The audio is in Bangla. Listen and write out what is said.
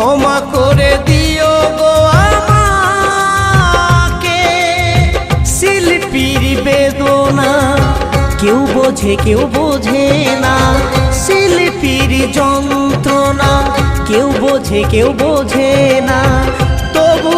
ক্ষমা করে দিও গো আমাকে। শিল্পীর বেদনা কেউ বোঝে কেউ বোঝে না, শিল্পীর যন্ত্রণা কেউ বোঝে কেউ বোঝে না। তবু